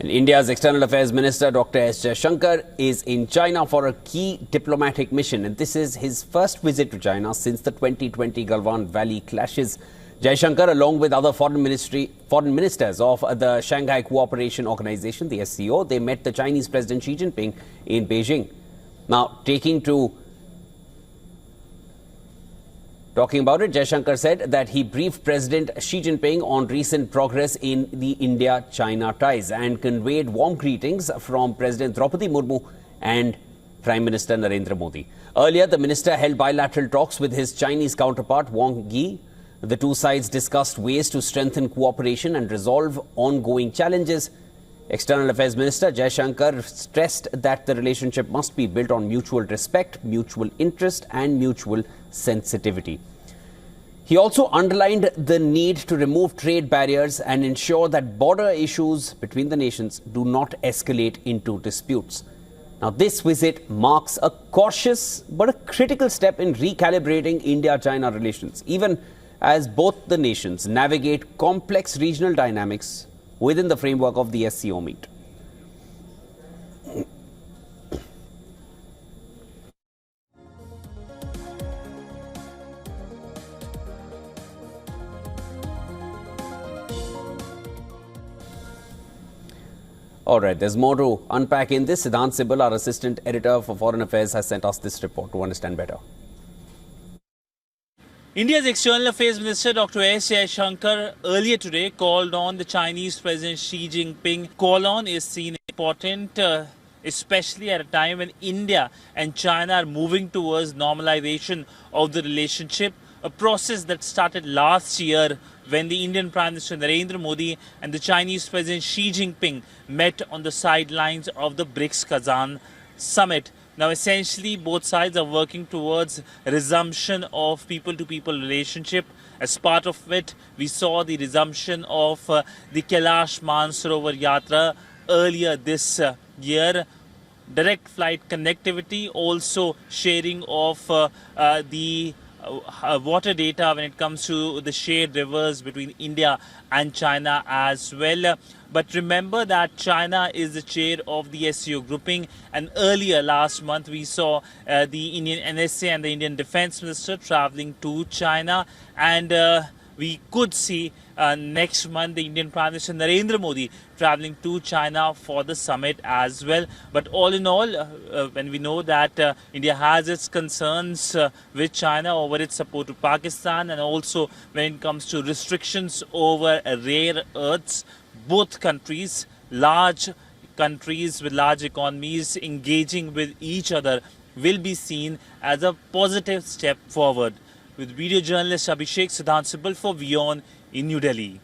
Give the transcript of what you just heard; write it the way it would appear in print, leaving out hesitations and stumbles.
And India's External Affairs Minister Dr. S. Jaishankar is in China for a key diplomatic mission, and this is his first visit to China since the 2020 Galwan Valley clashes. Jaishankar, along with other foreign ministers of the Shanghai Cooperation Organization, the SCO, they met the Chinese President Xi Jinping in Beijing. Now, Talking about it, Jaishankar said that he briefed President Xi Jinping on recent progress in the India-China ties and conveyed warm greetings from President Draupadi Murmu and Prime Minister Narendra Modi. Earlier, the minister held bilateral talks with his Chinese counterpart Wang Yi. The two sides discussed ways to strengthen cooperation and resolve ongoing challenges. External Affairs Minister Jaishankar stressed that the relationship must be built on mutual respect, mutual interest and mutual sensitivity. He also underlined the need to remove trade barriers and ensure that border issues between the nations do not escalate into disputes. Now, this visit marks a cautious but a critical step in recalibrating India-China relations, even as both the nations navigate complex regional dynamics within the framework of the SCO meet. All right, there's more to unpack in this. Siddhant Sibal, our assistant editor for Foreign Affairs, has sent us this report to understand better. India's External Affairs Minister Dr. S. Jaishankar earlier today called on the Chinese President Xi Jinping. Call on is seen important, especially at a time when India and China are moving towards normalization of the relationship, a process that started last year when the Indian Prime Minister Narendra Modi and the Chinese President Xi Jinping met on the sidelines of the BRICS Kazan summit. Now, essentially, both sides are working towards resumption of people-to-people relationship. As part of it, we saw the resumption of the Kailash Mansarovar Yatra earlier this year. Direct flight connectivity, also sharing of the water data when it comes to the shared rivers between India and China as well. But remember that China is the chair of the SCO grouping, and earlier last month we saw the Indian NSA and the Indian Defence Minister travelling to China, and we could see next month the Indian Prime Minister Narendra Modi travelling to China for the summit as well. But all in all, when we know that India has its concerns with China over its support to Pakistan, and also when it comes to restrictions over rare earths, both countries, large countries with large economies engaging with each other, will be seen as a positive step forward. With video journalist Abhishek, Siddhant Sibal for WION in New Delhi.